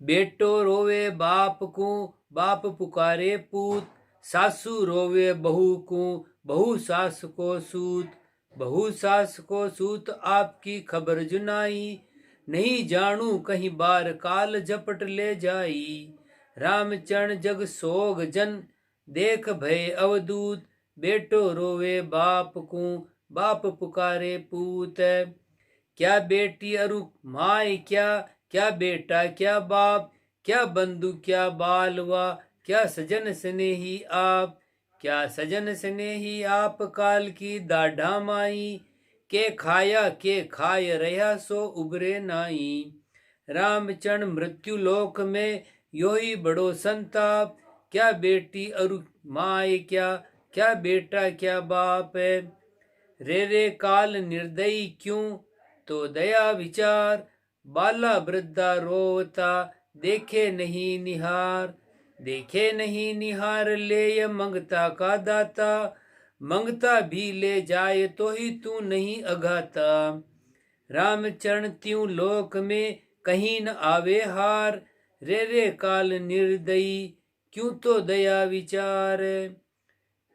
बेटो रोवे बाप को, बाप पुकारे पूत, सासू रोवे बहू को, बहू सास को सूत, बहू सास को सूत, आपकी खबर जुनाई, नहीं जानू कहीं बार काल झपट ले जाई। रामचरण जग सोग जन, देख भय अवधूत, बेटो रोवे बाप को, बाप पुकारे पूत। क्या बेटी अरु माय क्या, क्या बेटा क्या बाप, क्या बंधु क्या बालवा, क्या सजन स्नेही आप, क्या सजन स्नेही आप, काल की दाढ़ा माई, के खाय रहा सो उबरे नाई। रामचरण मृत्यु लोक में यो ही बड़ो संताप, क्या बेटी अरु माय क्या, क्या बेटा क्या बाप है। रे काल निर्दयी क्यों, तो दया विचार, बाला वृद्धा रोवता, देखे नहीं निहार, देखे नहीं निहार, ले मंगता का दाता, मंगता भी ले जाए तो ही तू नहीं अघाता। रामचरण त्यों लोक में कहीं न आवे हार, रे काल निर्दयी क्यों तो दया विचार।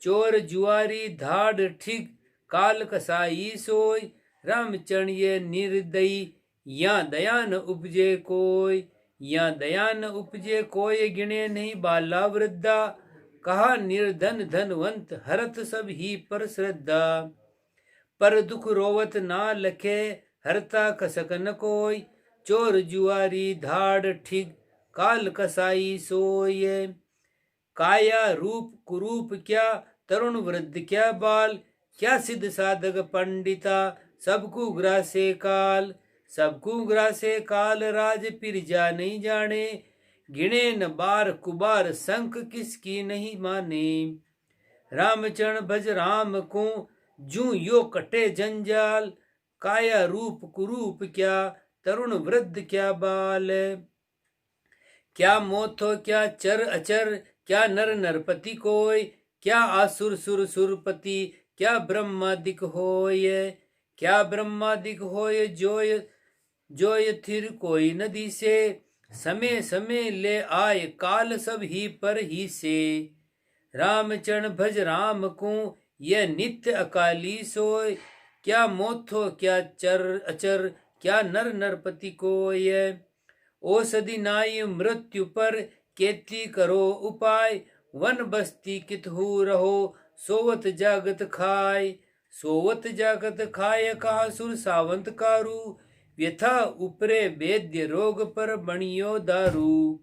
चोर जुआरी धाड़ ठीक, काल कसाई सोय, रामचरण ये निर्दयी, या दया न उपजे कोय, या दया न उपजे कोय, गिने नहीं बाला वृद्धा, कहा निर्धन धनवंत, हरत सब ही पर श्रद्धा। पर दुख रोवत ना लखे, हरता कसक न कोय, चोर जुआरी धाड़ ठीक, काल कसाई सोय। काया रूप कुरूप क्या, तरुण वृद्ध क्या बाल, क्या सिद्ध साधक पंडिता, सबको ग्रासे काल, सबको ग्रासे काल, राज पिरजा नहीं जाने, गिने न बार कुबार, संक किसकी नहीं माने। रामचरण भज राम को, जू यो कटे जंजाल, काया रूप कुरूप क्या, तरुण वृद्ध क्या बाल। क्या मोथो क्या चर अचर, क्या नर नरपति कोय, क्या आसुर सुर सुरपति, क्या ब्रह्मादिक होय, क्या ब्रह्मादिक होय, जोय जोय थिर कोई नदी से, समय समय ले आए, काल सब ही पर ही से। रामचरण भज राम को, यह नित्य अकाली सोय, क्या मोथो क्या चर अचर, क्या नर नरपति कोय। औषधि नाई मृत्यु पर, केती करो उपाय, वन बस्ती कितहु रहो, सोवत जागत खाय, सोवत जागत खाय, कहा सुर सावंत कारू, व्यथा उपरे वेद्य, रोग पर बणियो दारू।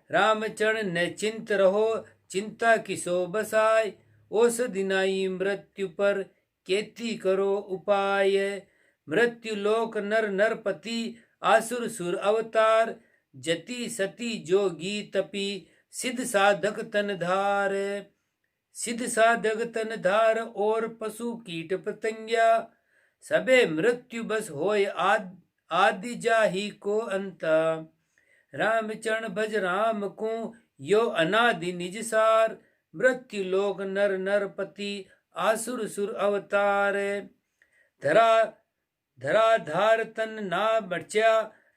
रामचरण न चिंत रहो, चिंता किसो बसाय, औषधि नाई मृत्यु पर, केती करो उपाय। मृत्यु लोक नर नरपति, आसुर सुर अवतार, जति सती जोगी तपी, सिद्ध साधक तन धार, सिद्ध साधक तन धार, और पशु कीट पतंग्या, सबे मृत्यु बस होय आदि जाही को अंता। रामचरण भज राम को, यो अनादि निज सार, मृत्यु लोक नर नरपति, आसुर सुर अवतार। धरा धरा धार तन ना बचा,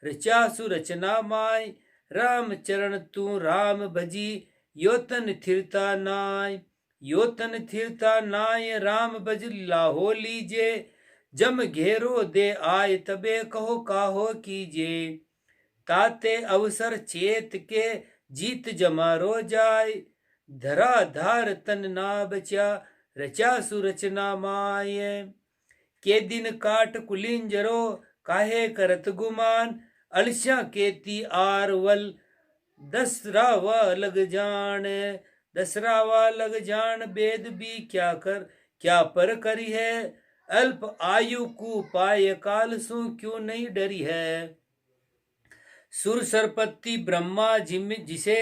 रचा सुरचना माय, रामचरण तू राम भजी, यो तन थिरता नाय, यो तन थिरता नाय, राम भज लाहो लीजे, जम घेरो दे आय, तबे कहो काहो कीजे। ताते अवसर चेत के, जीत जमारो जाय, धरा धार तन ना बचा, रचा सुरचना माय। के दिन काट कुलिंजरो, काहे करत गुमान, अलस्या केती आरवल, दसरावा लग जान, दसरावा लग जान, वेद भी क्या पर करी है, अल्प आयु को पाय, काल सु क्यों नहीं डरी है। सुर सरपति ब्रह्मा जिसे,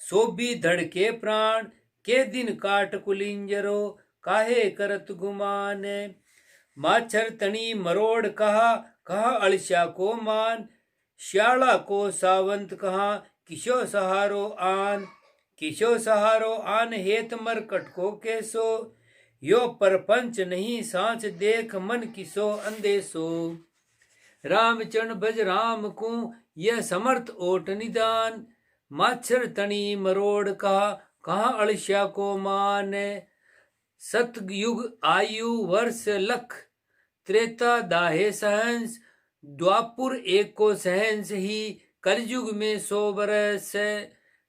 सोबी धड़के प्राण, के दिन काट कुलिंजरो, काहे करत गुमान। माछर तणी मरोड़ कहा अळस्या को मान, श्याला को सावंत कहा, किशो सहारो आन, किशो सहारो आन, हेत मरकट को केसो, यो परपंच नहीं सांच, देख मन किसो अंदेसो। रामचरण भज राम को यह समर्थ ओट निदान। माच्छर तणी मरोड़ कहा अड़स्या को मान। सतयुग आयु वर्ष लख त्रेता दाहे सहंस। द्वापुर एक को सहंस ही कलयुग में 100 बरस।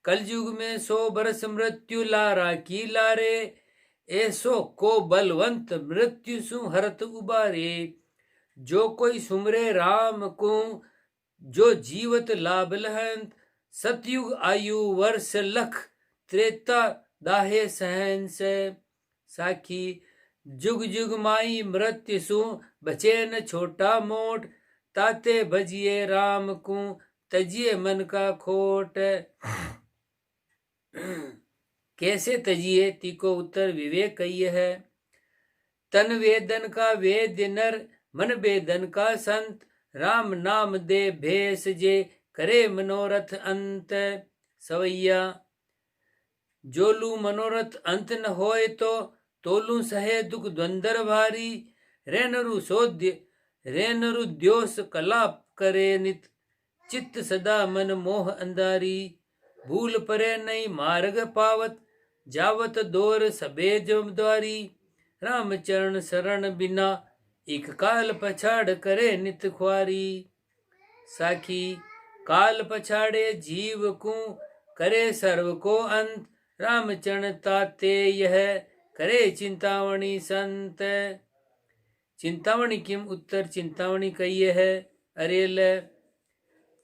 कलयुग में 100 बरस मृत्यु लारा की लारे। ऐसो को बलवंत मृत्यु सु हरत उबारे। जो कोई सुमरे राम को जो जीवत लाभ लहंत। सतयुग आयु वर्ष लख त्रेता दाहे सहंस। साखी जुग जुग माई मृत्यु सु बचे न छोटा मोट। ताते भजिए राम को तजिए मन का खोट। कैसे तजिए तीको उत्तर विवेक कही है। तन वेदन का वेद्य नर मन वेदन का संत। राम नाम दे भेष जे करे मनोरथ अंत। सवैया जोलू मनोरथ अंत न होए तो तोलू सहे दुख द्वंदर भारी। रेनरु सोध्य रेनरु द्योस कलाप करे नित। चित्त सदा मन मोह अंधारी। भूल परे नहीं मार्ग पावत जावत दोर सबे जमद्वारी। रामचरण शरण बिना एक काल पछाड़ करे नित ख्वारी। साखी काल पछाड़े जीव को करे सर्व को अंत। रामचरण ताते यह करे चिंतावणी संत। चिंतावणी किम उत्तर चिंतावणी कही है। अरेल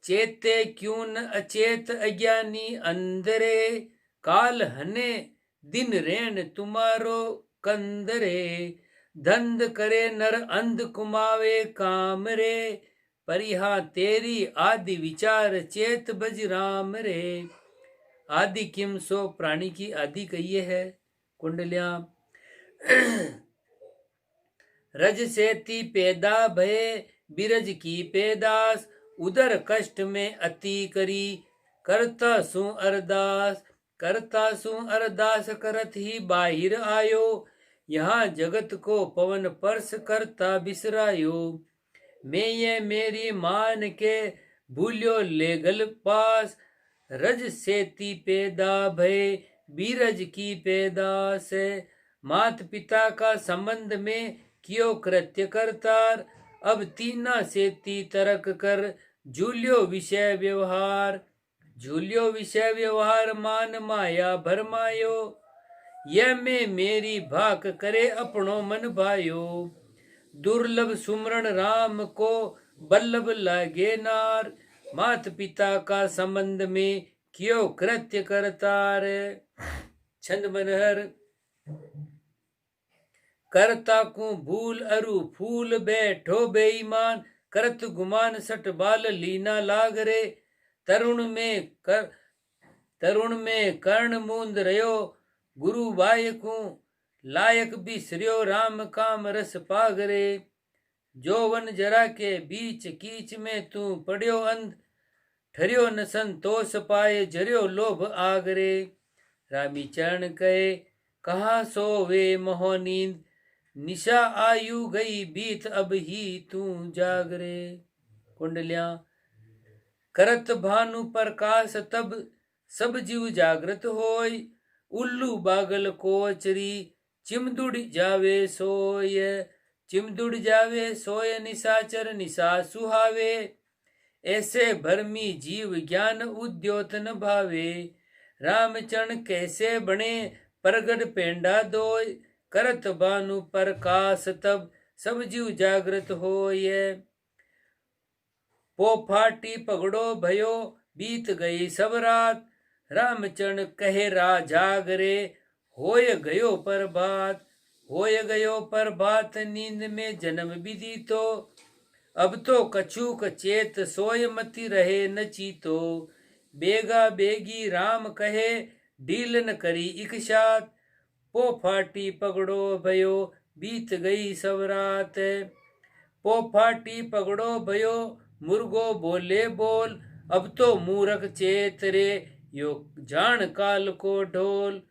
चेते क्यों न अचेत अज्ञानी अंधरे। काल हने दिन रेण तुम्हारो कंदरे। धंध करे नर अंध कुमावे काम रे। परिहा तेरी आदि विचार चेत भज राम रे। आदि किम सो प्राणी की आदि कहिए है। कुंडलिया रज सेती पैदा भये बिरज की पैदास। उदर कष्ट में अति करी करता सु अरदास। करता सु अरदास करत ही बाहिर आयो। यहाँ जगत को पवन परस करता बिसरायो। मैं ये मेरी मान के भूल्यो ले गल पास। रज सेती पैदा भय बीरज की पैदास। मात पिता का संबंध में कियो कृत्य करतार। अब तीना सेती तरक कर झूल्यो विषय व्यवहार। झूल्यो विषय व्यवहार मान माया भरमायो। यह में मेरी भाक करे अपनो मन भायो। दुर्लभ सुमरण राम को बल्लभ लागे नार। मात पिता का संबंध में कियो कृत्य करतार। छंद मनहर करता को भूल अरु फूल बैठो बेईमान। करत गुमान सट बाल लीना लागरे। तरुण में कर्ण मूंद रयो। गुरु बायकू लायक बिसर्यो राम काम रस पागरे। जो वन जरा के बीच कीच में तू पड़्यो अंध। ठर्यो न संतोष पाए जर्यो लोभ आगरे। रामी चरण कहे कहाँ सोवे मोह नींद। निशा आयु गई बीत अब ही तू जागरे। कुंडलिया करत भानु प्रकाश तब सब जीव जागृत होय। उल्लू बागल कोचरी चिमदुड़ जावे सोय। चिमदुड़ जावे सोय निशाचर निशा सुहावे। ऐसे भरमी जीव ज्ञान उद्योत न भावे। रामचरण कैसे बने प्रगट पेंडा दोय। करत भानु प्रकाश तब सब जीव जागृत होय। पो फाटी पगड़ो भयो बीत गई सब रात। रामचरण कहे जागरे होय गयो प्रभात। होय गयो प्रभात नींद में जन्म विधि तो। अब तो कछुक चेत सोय मति रहे न चीतो। बेगा बेगी राम कहे ढील न करी इकशात। पो फाटी पगड़ो भयो बीत गई सब रात। पो फाटी पगड़ो भयो मुर्गो बोले बोल। अब तो मूरख चेत रे यो जान काल को ढोल।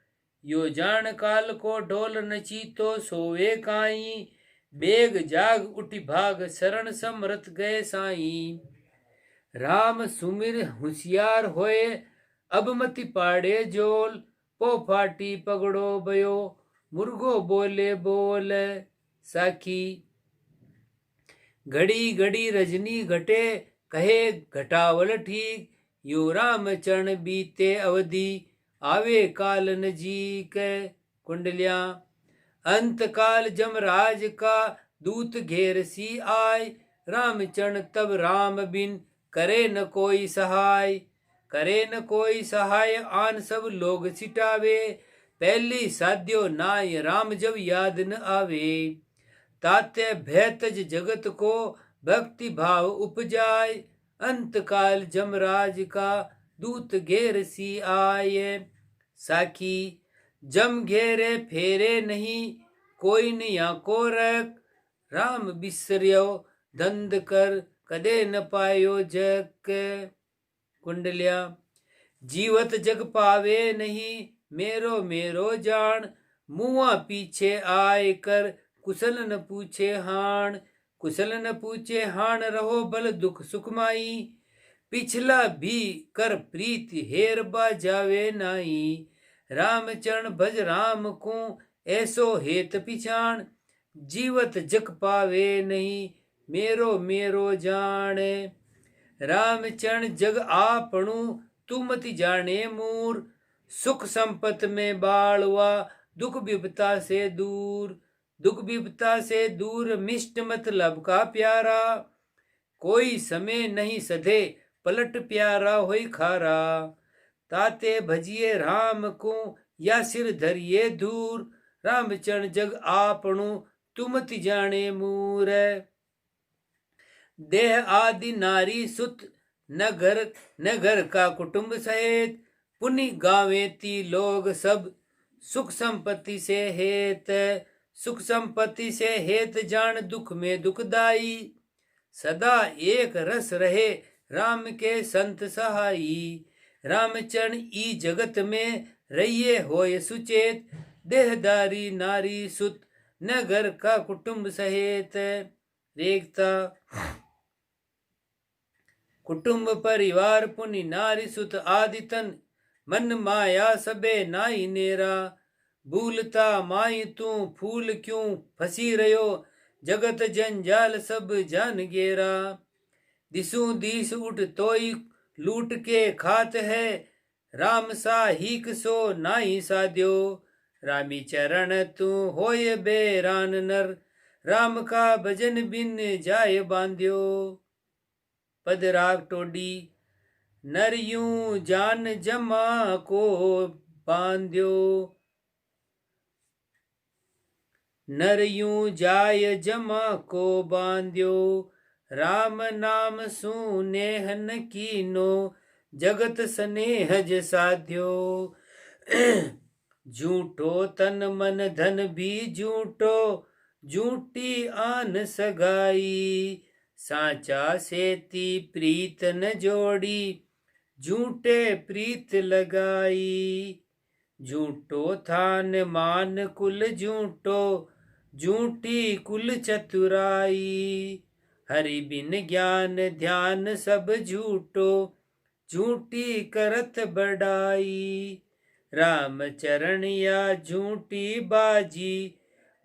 यो जान काल को ढोल नची तो सोवे काई। बेग जाग उठी भाग शरण समरथ गए साईं। राम सुमिर होशियार होए अब मति पाड़े जोल, पो फाटी पगड़ो बयो मुर्गो बोले बोल साखी। घड़ी घड़ी रजनी घटे कहे घटावल ठीक, यो राम चरण बीते अवधि आवे काल नजीक। कुंडलियां अंत काल जमराज का दूत घेर सी आय, रामचरण तब राम बिन करे न कोई सहाय। करे न कोई सहाय आन सब लोग सिटावे, पहली साध्यो नाय राम जब याद न आवे। ताते भय तज जगत को भक्ति भाव उपजाय, अंत काल जमराज का दूत घेर सी आय। साखी जम घेरे फेरे नहीं कोई निया को रख, राम बिसर्यो धंध कर कदे न पायो जग। कुंडलिया जीवत जग पावे नहीं मेरो मेरो जान, मुआ पीछे आए कर कुशल न पूछे हाण। कुशल न पूछे हाण रहो बल दुख सुखमाई, पिछला भी कर प्रीत हेर बाजावे नाई। राम चरण भज राम को ऐसो हेत पिछाण, जीवत जग पावे नहीं मेरो मेरो जान। राम चरण जग आपणु तू मति जाने मूर, सुख संपत में बालवा दुख विपता से दूर। दुख विपता से दूर मिष्ट मतलब का प्यारा, कोई समय नहीं सधे पलट प्यारा होई खारा। ताते भजिए राम को या सिर धरिए दूर, रामचरण जग आपणु तुमति जाने मूर। देह आदि नारी सुत न घर का कुटुंब सहित, पुनि गावे ती लोग सब सुख संपत्ति से हेत। सुख संपत्ति से हेत जान दुख में दुखदाई, सदा एक रस रहे राम के संत सहाई। रामचरण ई जगत में रहिए होय सुचेत, देहदारी नारी सुत न घर का कुटुंब सहित। रेखता कुटुंब परिवार पुनि नारी सुत आदि तन, मन माया सबे नाई नेरा। भूलता माई तू फूल क्यों फंसी रहो, जगत जंजाल सब जान गेरा। दिसू दिस उठ तोई लूट के खात है, राम सा हीक सो नाई साध्यो। रामी चरण तू होय बेरान नर, राम का भजन बिन जाय बांध्यो। पद राग टोडी नर यूं जान जमा को बांध्यो। नर यूं जाय जमा को बांध्यो, राम नाम सुनेह न कीनो, जगत स्नेहज साध्यो। झूठो तन मन धन भी झूठो, झूठी आन सगाई। साचा सेती प्रीत न जोड़ी, झूठे प्रीत लगाई। झूठो थान मान कुल झूठो, झूठी कुल चतुराई। हरि बिन ज्ञान ध्यान सब झूठो, झूठी करत बड़ाई। राम चरण या झूठी बाजी,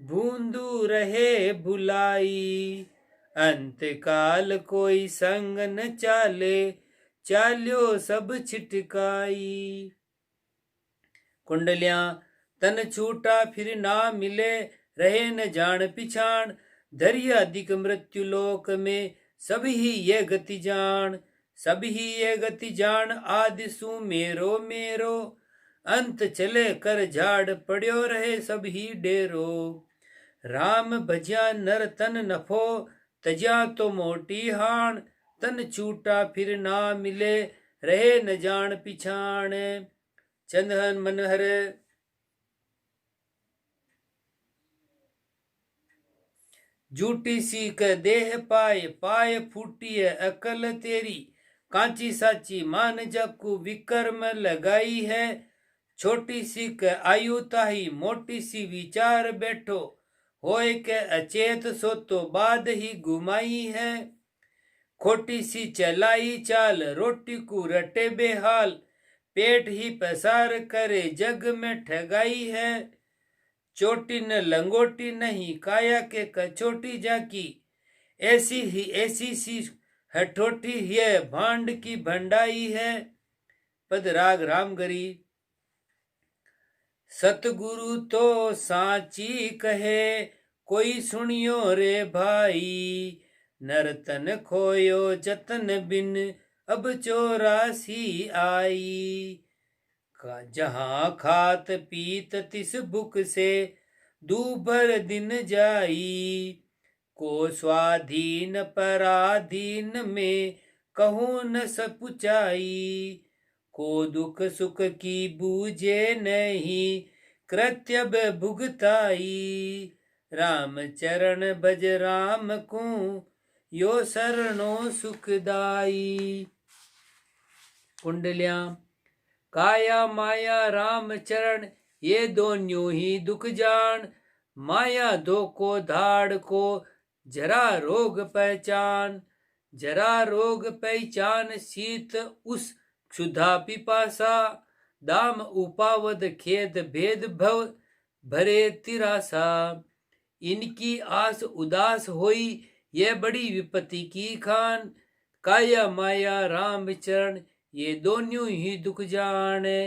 भूंदू रहे भुलाई। अंत काल कोई संग न चाले, चाल्यो सब छिटकाई। कुंडलियां तन छूटा फिर ना मिले, रहे न जान पिछाण। धैर्य अधिक मृत्यु लोक में सब ही ये गति जान। सब ही ये गति जान आदि सु मेरो मेरो, अंत चले कर झाड़ पड़्यो रहे सब ही डेरो। राम भजिया नर तन नफो, तजिया तो मोटी हाण। तन छूटा फिर ना मिले, रहे न जान पिछाण। चंदन मनहर झूठी सी क देह पाए, पाए फूटी है अकल तेरी। कांची साची मान जकू विक्रम लगाई है, छोटी सी क आयु ताही मोटी सी विचार बैठो। होए के अचेत सो तो बाद ही गुमाई है। खोटी सी चलाई चाल रोटी को रटे बेहाल, पेट ही पसार करे जग में ठगाई है। चोटी न लंगोटी नहीं काया के कचोटी जाकी, ऐसी सी हठोटी ये भांड की भंडाई है। पद राग रामगरी। सतगुरु तो साची कहे कोई सुनियो रे भाई, नरतन खोयो जतन बिन अब 84 आई। जहां खात पीत तिस बुक से दूभर दिन जाई, को स्वाधीन पराधीन में कहूँ न सपुचाई। को दुख सुख की बूझे नहीं कृत्य भुगताई, राम चरण भज राम को यो शरणो सुखदाई। कुंडलियां। काया माया राम चरण ये दोनों ही दुख जान, माया दो को धाड़ को जरा रोग पहचान। जरा रोग पहचान शीत उस क्षुधा पिपासा, दाम उपावद खेद भेद भव भरे तिरासा। इनकी आस उदास होई ये बड़ी विपत्ति की खान, काया माया राम चरण ये दोनों ही दुख जाने।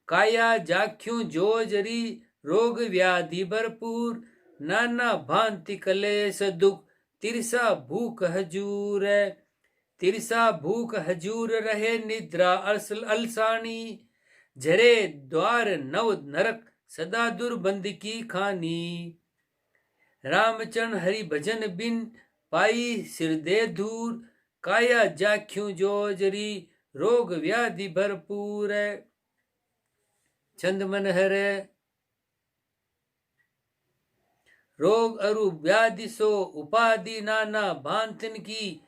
काया जाख्यों जोजरी रोग व्याधि भरपूर, नाना भांति कलेश दुख तिरसा भूख हजूर। तिरसा भूख हजूर रहे निद्रा अलसानी, झरे द्वार नव नरक सदा दुर्बंध की खानी। रामचरण हरि भजन बिन पाई सिर दे दूर, काया जाख्यों जोजरी रोग व्याधि भरपूर। छंद मन हरे। रोग अरु व्याधि सो उपाधि नाना भांतिन की,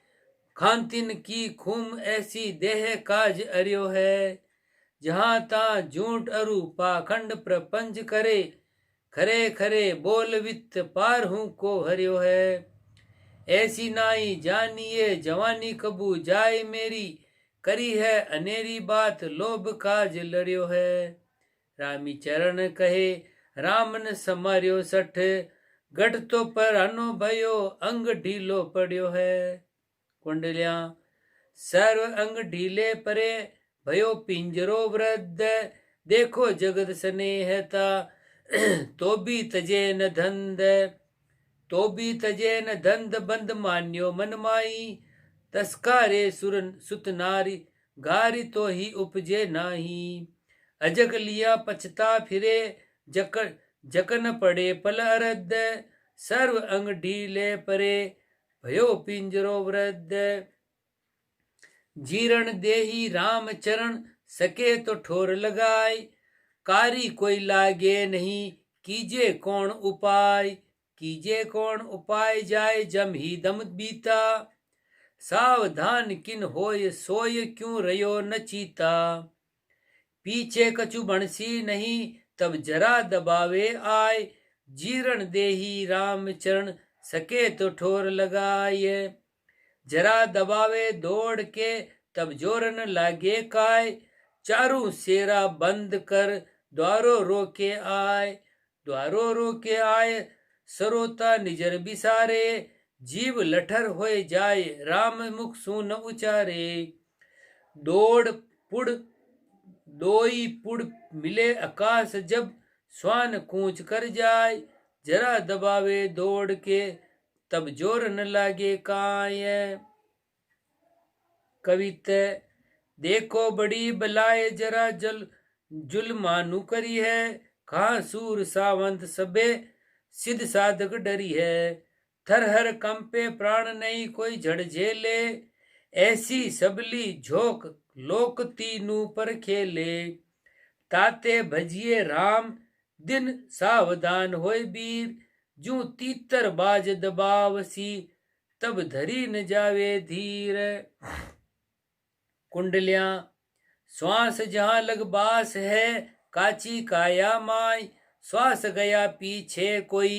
खांतिन की खूम ऐसी देह काज अर्यो है। जहां ता झूठ अरु पाखंड प्रपंच करे, खरे खरे बोल वित्त पार हूं को हरियो है। ऐसी नाई जानिए जवानी कबू जाए मेरी, करी है अनेरी बात लोभ काज लड़ियो है। रामी चरण कहे रामन समार्यो सठ, गढ़ तो परानो भयो अंग ढीलो पड़ियो है। कुंडलियां। सर्व अंग ढीले परे भयो पिंजरो वृद्ध, देखो जगत स्नेहता तो भी तजे न धंध। तो भी तजे न धंध बंद मान्यो मन माई, तस्कारे सुरन सुत नारी गारी तो ही उपजे नाही। अजग लिया पछता फिरे जकन पड़े पल अरद, सर्व अंग ढीले परे भयो पिंजरो वृद्ध। जीरण देही राम चरण सके तो ठोर लगाए, कारी कोई लागे नहीं कीजे कौन उपाय। कीजे कौन उपाय जाए जम ही दम बीता, सावधान किन होय सोय क्यों रयो न चीता। पीछे कछु बंसी नहीं तब जरा दबावे आय, जीरण देही राम चरण सके तो ठोर लगाए। जरा दबावे दौड़ के तब जोरन लागे काय, चारू सेरा बंद कर द्वारो रोके आय। द्वारो रोके आय सरोता निजर बिसारे, जीव लठर होए जाए राम मुख सुन उचारे। दौड़ पुड़ दोई पुड़ मिले आकाश जब, स्वान कूच कर जाए। जरा दबावे दौड़ के तब जोर न लागे काय। कविता। देखो बड़ी बलाए जरा जुल्मानु करी है, कहाँ सूर सावंत सबे सिद्ध साधक डरी है। थर हर कंपे प्राण नहीं कोई झड़ झेले, ऐसी सबली झोंक लोक तीनू पर खेले। ताते भजिए राम दिन सावधान होय वीर, जू तीतर बाज दबावसी तब धरी न जावे धीर। कुंडलियां। श्वास जहां लग बास है काची काया माय, श्वास गया पीछे कोई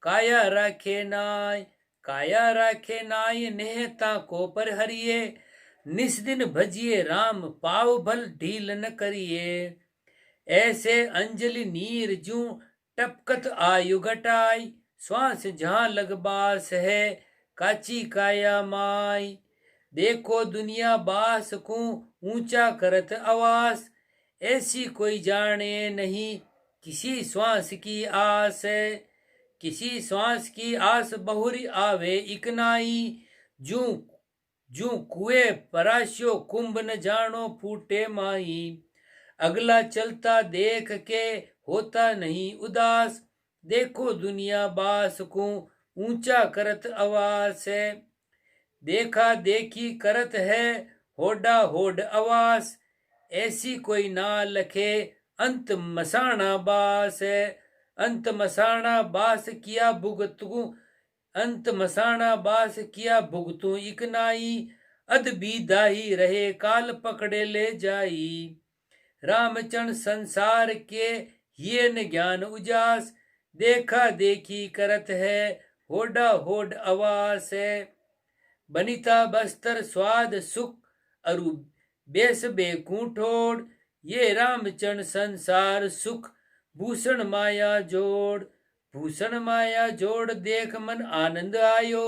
काया राखे नाय। काया राखे नाय नेहता को पर हरिये, निस दिन भजिए राम पाव भल ढील न करिए। ऐसे अंजलि नीर जू टपकत आयु घटाई, श्वास जहां लगबास है काची काया माई। देखो दुनिया बास को ऊंचा करत आवास, ऐसी कोई जाने नहीं किसी श्वास की आस है। किसी श्वास की आस बहुरी आवे इकनाई, जू जू कुएं पराश्यो कुंभ न जानो फूटे माई। अगला चलता देख के होता नहीं उदास, देखो दुनिया बास को ऊंचा करत आवास है। देखा देखी करत है होडा होड आवास, ऐसी कोई ना लखे अंत मसाना बास है। अंत मसाना बास किया भुगतू, अंत मसाना बास किया भुगतू इकनाई। अद बीदाही रहे काल पकड़े ले जाई। रामचंद्र संसार के ये न ज्ञान उजास, देखा देखी करत है होडा होड आवास है। बनिता बस्तर स्वाद सुख अरु बेस बेकूठोड़, ये रामचंद्र संसार सुख भूषण माया जोड़। भूषण माया जोड़ देख मन आनंद आयो,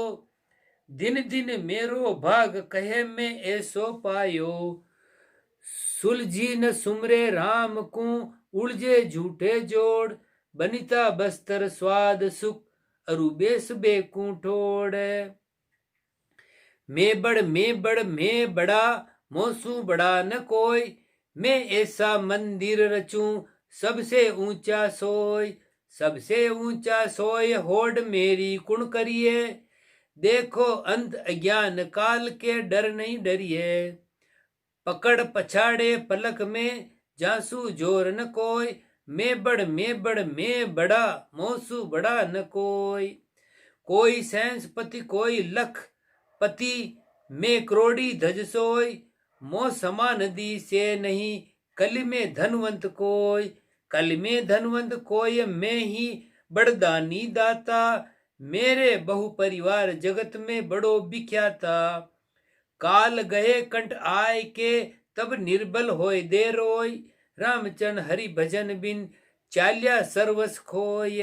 दिन दिन मेरो भाग कहे में ऐसो पायो। सुलझी न सुमरे राम को उलझे झूठे जोड़, बनिता बस्तर स्वाद सुख अरु बेस बेकूठोड़। मैं बड़ मैं बड़ा मोसू बड़ा न कोई, मैं ऐसा मंदिर रचूं सबसे ऊंचा सोय। सबसे ऊंचा सोय होड़ मेरी कुण करिए, देखो अंत अज्ञान काल के डर नहीं डरिए। पकड़ पछाड़े पलक में जासू जोर न कोई, मैं बड़ मैं बड़ा मोसू बड़ा न कोई। कोई सैंस पति कोई लख पति, मैं करोड़ी धज सोई। मो समान दी से नहीं कल में धनवंत कोई। कल में धनवंत कोई मैं ही बड़दानी दाता, मेरे बहु परिवार जगत में बड़ो बिख्याता। काल गए कंठ आय के तब निर्बल होय दे रोय, रामचंद्र हरि भजन बिन चाल्या सर्वस खोय।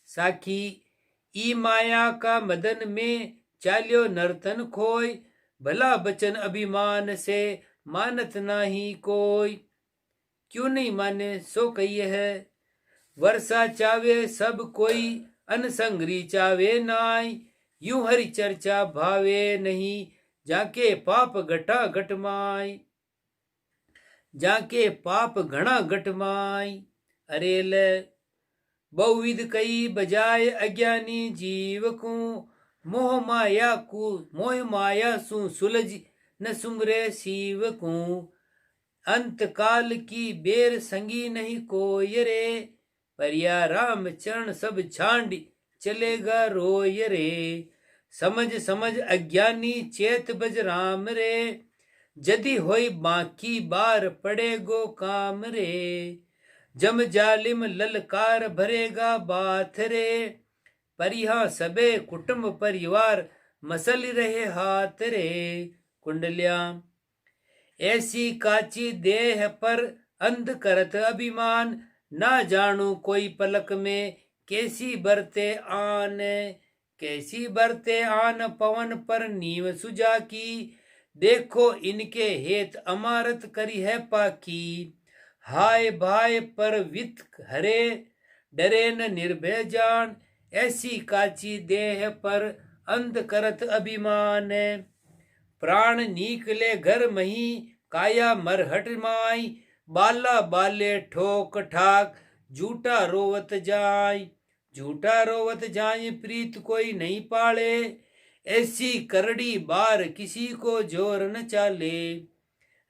साखी ई माया का मदन में चाल्यो नर्तन खोय, भला बचन अभिमान से मानत नाही कोई। क्यों नहीं माने सो कहिए है, वर्षा चावे सब कोई अनसंगरी चावे नाय। यूं हरि चर्चा भावे नहीं जाके पाप घटा घटमाय। जाके पाप घना घटमाय। अरे ले बहुविध कई बजाय अज्ञानी जीव को, मोह माया सु सुलझ न सुमरे शिव को। अंत काल की बेर संगी नहीं कोय रे, परिया राम चरण सब छांड चलेगा रोय रे। समझ समझ अज्ञानी चेत बज राम रे, जदि होई बाकी बार पड़ेगो काम रे। जम जालिम ललकार भरेगा बाथ रे, परिहा सबे कुटुंब परिवार मसल रहे हाथ रे। कुंडलिया ऐसी काची देह पर अंध करत अभिमान, ना जानू कोई पलक में कैसी बरते आन। कैसी बरते आन पवन पर नीव सुजा की, देखो इनके हेत अमारत करी है पाकी। हाय भाई पर वित हरे डरे न निर्भय जान, ऐसी काची देह पर अंध करत अभिमान। प्राण निकले घर मही काया मरहट माई, बाला बाले ठोक ठाक झूठा रोवत जाय। झूठा रोवत जाय प्रीत कोई नहीं पाले, ऐसी करड़ी बार किसी को जोर न चाले।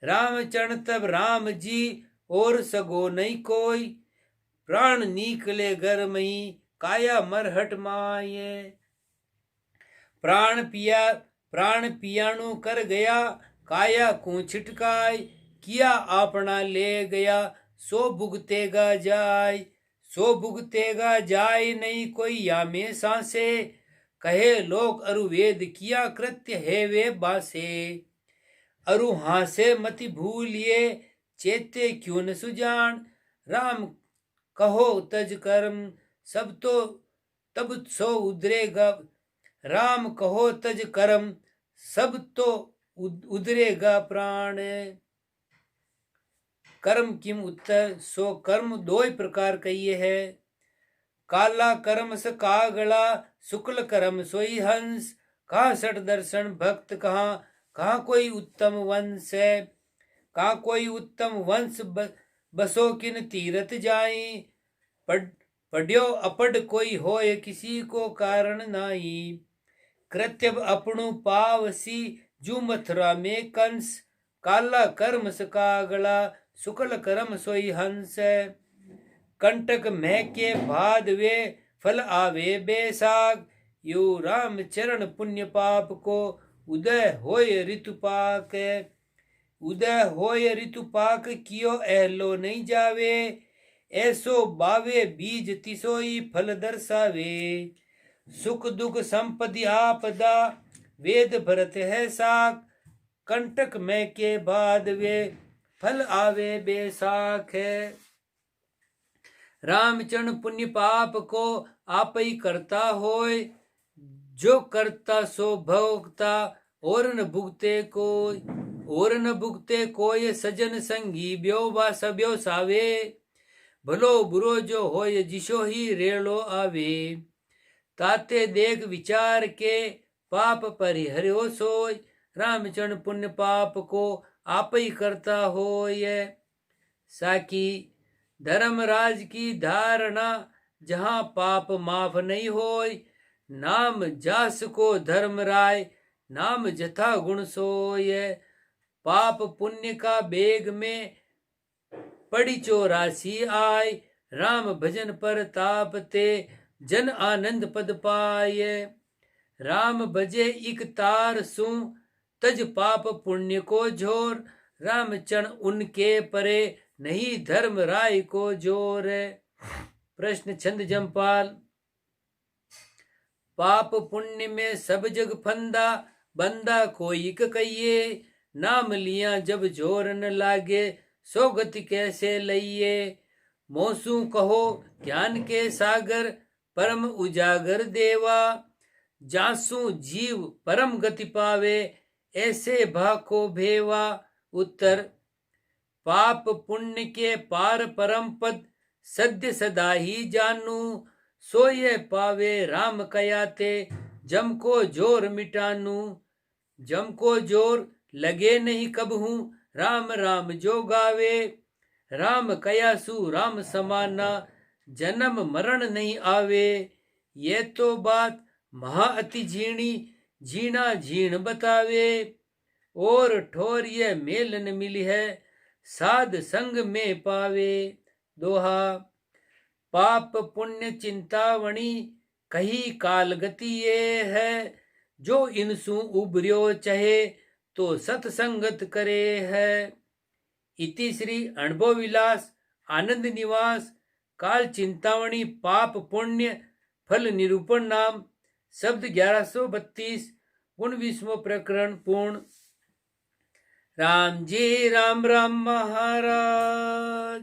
रामचंद्र तब राम जी और सगो नहीं कोई, प्राण निकले घर मही काया मरहट माये। प्राण पियाणु कर गया काया को छिटकाय, किया अपना ले गया सो भुगतेगा जाय। सो भुगतेगा जाए नहीं कोई या में सांसे, कहे लोक अरु वेद किया कृत्य है वे बासे। अरु हासे मति भूलिए चेते क्यों न सुजान, राम कहो तज कर्म सब तो तब सो उधरेगा, राम कहो तज कर्म सब तो उधरेगा प्राण। कर्म किम उत्तर, सो कर्म दो ही प्रकार कहिए है। काला कर्म स कागला, शुक्ल कर्म सोई हंस, कहा सठ दर्शन भक्त कहाँ, कहाँ कोई उत्तम वंश है। कहाँ कोई उत्तम वंश बसो किन तीरथ जाई, पढ़्यो अपढ़ कोई होए किसी को कारण नाई। कृत्य अपणु पावसी जू मथुरा में कंस, काला कर्म स कागला, शुक्ल कर्म सोई हंस। कंटक मह के बाद वे फल आवे बेसाग, यू राम चरण पुण्य पाप को उदय होय ऋतु पाक। उदय होय ऋतु पाक कियो एहलो नहीं जावे, ऐसो बावे बीज तिसोई फल दर्शावे। सुख दुख संपत्ति आपदा वेद भरत है साख, कंटक में के बाद वे फल आवे बेसाख। रामचरण पुण्य पाप को आप ही करता होय, जो करता सो भोगता और न भुगते कोई। और न भुगते कोई सजन संगी ब्योवा सब्यो सावे, भलो बुरो जो होय जिसो ही रेलो आवे। ताते देख विचार के पाप परिहर्यो सोय, रामचरण पुण्य पाप को आप ही करता होय। साकी धर्मराज की धारणा जहाँ पाप माफ नहीं होय, नाम जास को धर्म राय, नाम जथा गुण सोय। पाप पुण्य का बेग में पड़ी 84 आय, राम भजन पर तापते जन आनंद पद पाए। राम भजे इक तार सु तज पाप पुण्य को जोर, रामचरण उनके परे नहीं धर्म राय को जोर। प्रश्न छंद जमपाल। पाप पुण्य में सब जग फंदा, बंदा कोई कहिए, नाम लिया जब जोर न लागे सो गति कैसे लइए। मोसू कहो ज्ञान के सागर, परम उजागर देवा, जासू जीव परम गति पावे, ऐसे भाको भेवा। उत्तर, पाप पुण्य के पार परम पद, सद्य सदा ही जानू, सो ये पावे राम कयाते, जम को जोर मिटानू। जम को जोर लगे नहीं कबहू, राम राम जो गावे, राम कयासु राम समाना, जन्म मरण नहीं आवे। ये तो बात महा अति झीणी, झीणा झीण बतावे, और ठोर ये मेल न मिली है, साध संग में पावे। दोहा, पाप पुण्य चिंतावणी, कही काल गति ये है, जो इनसु उबर्यो चहे, तो सत्संगत करे है। इति श्री अनुभव विलास आनंद निवास काल चिंतावणी पाप पुण्य फल निरूपण नाम शब्द 1132 गुण 20 प्रकरण पूर्ण। राम जी राम राम महाराज।